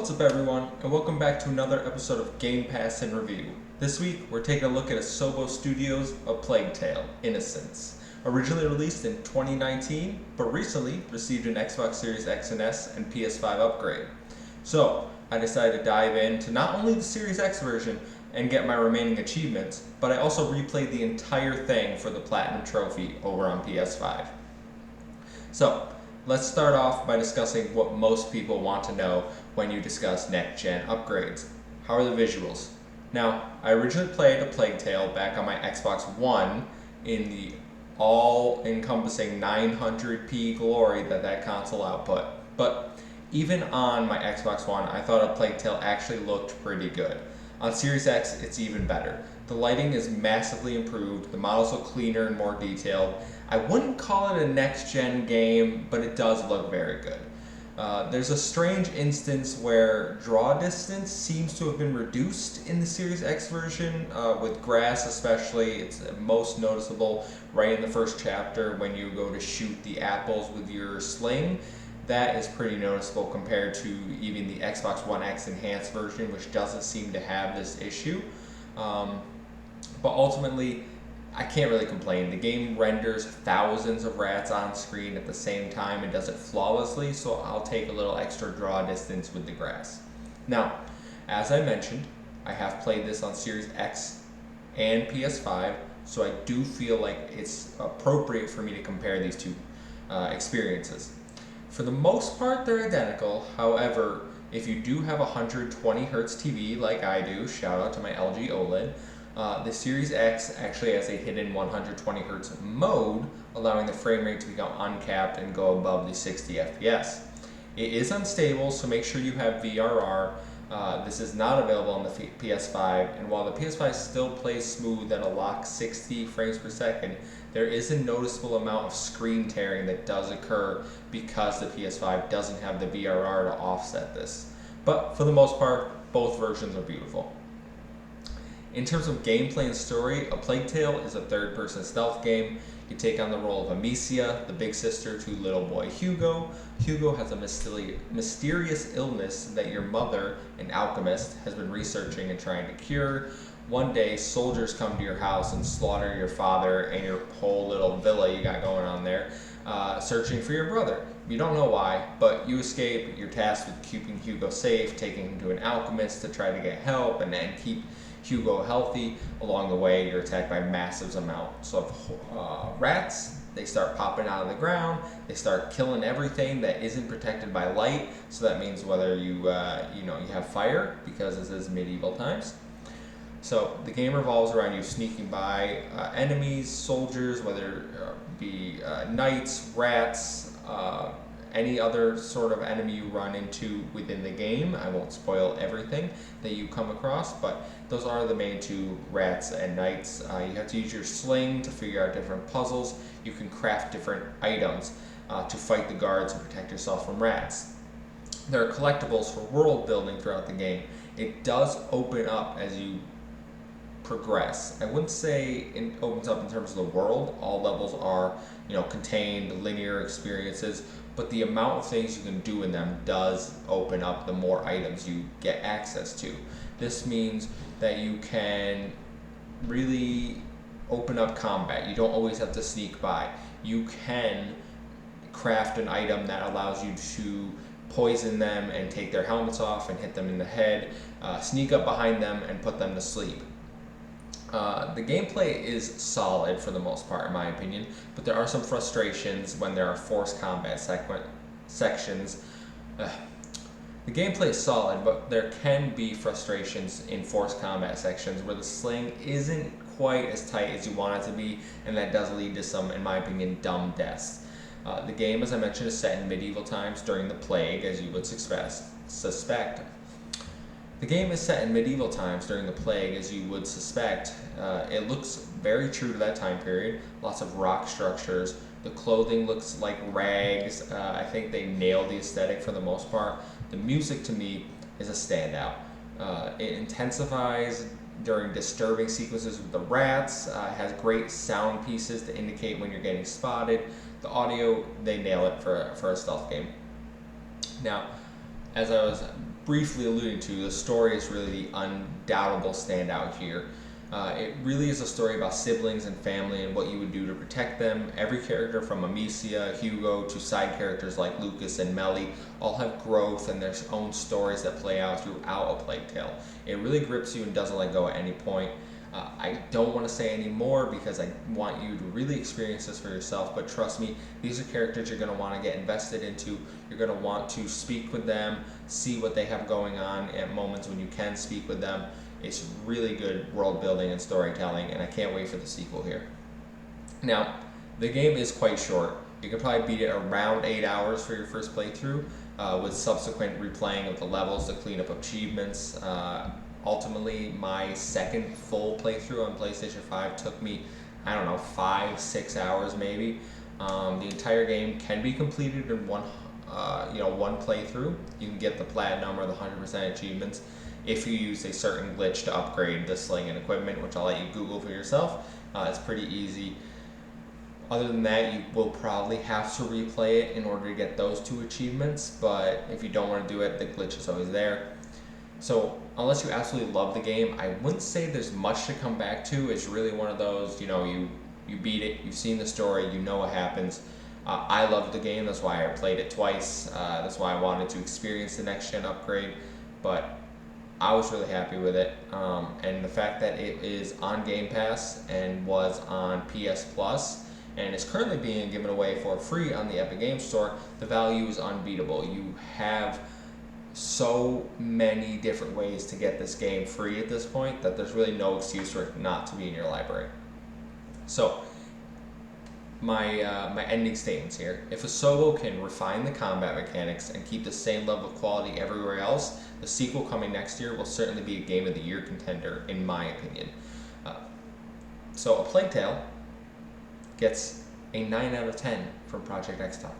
What's up everyone, and welcome back to another episode of Gamepass in Review. This week, we're taking a look at Asobo Studios' A Plague Tale: Innocence. Originally released in 2019, but recently received an Xbox Series X and S and PS5 upgrade. So, I decided to dive into not only the Series X version and get my remaining achievements, but I also replayed the entire thing for the Platinum Trophy over on PS5. So, let's start off by discussing what most people want to know when you discuss next-gen upgrades. How are the visuals? Now, I originally played A Plague Tale back on my Xbox One in the all-encompassing 900p glory that console output. But even on my Xbox One, I thought A Plague Tale actually looked pretty good. On Series X, it's even better. The lighting is massively improved, the models look cleaner and more detailed. I wouldn't call it a next-gen game, but it does look very good. There's a strange instance where draw distance seems to have been reduced in the Series X version, with grass especially. It's most noticeable right in the first chapter when you go to shoot the apples with your sling. That is pretty noticeable compared to even the Xbox One X enhanced version, which doesn't seem to have this issue. But ultimately, I can't really complain. The game renders thousands of rats on screen at the same time and does it flawlessly, so I'll take a little extra draw distance with the grass. Now, as I mentioned, I have played this on Series X and PS5, so I do feel like it's appropriate for me to compare these two experiences. For the most part, they're identical. However, if you do have a 120 Hz TV like I do, shout out to my LG OLED, the Series X actually has a hidden 120 Hz mode, allowing the frame rate to become uncapped and go above the 60 FPS. It is unstable, so make sure you have VRR. This is not available on the PS5, and while the PS5 still plays smooth at a lock 60 frames per second, there is a noticeable amount of screen tearing that does occur because the PS5 doesn't have the VRR to offset this. But for the most part, both versions are beautiful. In terms of gameplay and story, A Plague Tale is a third-person stealth game. You take on the role of Amicia, the big sister to little boy Hugo. Hugo has a mysterious illness that your mother, an alchemist, has been researching and trying to cure. One day, soldiers come to your house and slaughter your father and your whole little villa you got going on there, searching for your brother. You don't know why, but you escape. You're tasked with keeping Hugo safe, taking him to an alchemist to try to get help and keep Hugo healthy. Along the way, you're attacked by massive amounts of rats. They start popping out of the ground. They start killing everything that isn't protected by light. So that means whether you have fire, because this is medieval times. So the game revolves around you sneaking by enemies, soldiers, whether it be knights, rats, any other sort of enemy you run into within the game. I won't spoil everything that you come across, but those are the main two, rats and knights. You have to use your sling to figure out different puzzles. You can craft different items to fight the guards and protect yourself from rats. There are collectibles for world building throughout the game. It does open up as you progress. I wouldn't say it opens up in terms of the world. All levels are, contained linear experiences, but the amount of things you can do in them does open up the more items you get access to. This means that you can really open up combat. You don't always have to sneak by. You can craft an item that allows you to poison them and take their helmets off and hit them in the head, sneak up behind them and put them to sleep. The gameplay is solid for the most part, in my opinion, but there are some frustrations when there are forced combat sections. The gameplay is solid, but there can be frustrations in forced combat sections where the sling isn't quite as tight as you want it to be, and that does lead to some, in my opinion, dumb deaths. The game, as I mentioned, is set in medieval times during the plague, as you would suspect. The game is set in medieval times during the plague, as you would suspect. It looks very true to that time period. Lots of rock structures. The clothing looks like rags. I think they nailed the aesthetic for the most part. The music, to me, is a standout. It intensifies during disturbing sequences with the rats. It has great sound pieces to indicate when you're getting spotted. The audio, they nail it for a stealth game. Now, as I was briefly alluding to, the story is really the undoubtable standout here. It really is a story about siblings and family and what you would do to protect them. Every character from Amicia, Hugo, to side characters like Lucas and Melly all have growth and their own stories that play out throughout A Plague Tale. It really grips you and doesn't let go at any point. I don't want to say any more because I want you to really experience this for yourself, but trust me, these are characters you're going to want to get invested into. You're going to want to speak with them, see what they have going on at moments when you can speak with them. It's really good world building and storytelling, and I can't wait for the sequel here. Now, the game is quite short. You can probably beat it around 8 hours for your first playthrough, with subsequent replaying of the levels to clean up achievements. Ultimately, my second full playthrough on PlayStation 5 took me, 5-6 hours maybe. The entire game can be completed in one playthrough. You can get the platinum or the 100% achievements if you use a certain glitch to upgrade the sling and equipment, which I'll let you Google for yourself. It's pretty easy. Other than that, you will probably have to replay it in order to get those 2 achievements, but if you don't want to do it, the glitch is always there. So unless you absolutely love the game, I wouldn't say there's much to come back to. It's really one of those, you beat it, you've seen the story, you know what happens. I loved the game, that's why I played it twice. That's why I wanted to experience the next gen upgrade, but I was really happy with it. And the fact that it is on Game Pass and was on PS Plus and is currently being given away for free on the Epic Games Store, the value is unbeatable. You have so many different ways to get this game free at this point that there's really no excuse for it not to be in your library. So, my ending statements here. If Asobo can refine the combat mechanics and keep the same level of quality everywhere else, the sequel coming next year will certainly be a Game of the Year contender, in my opinion. So, A Plague Tale gets a 9 out of 10 from Project X Talk.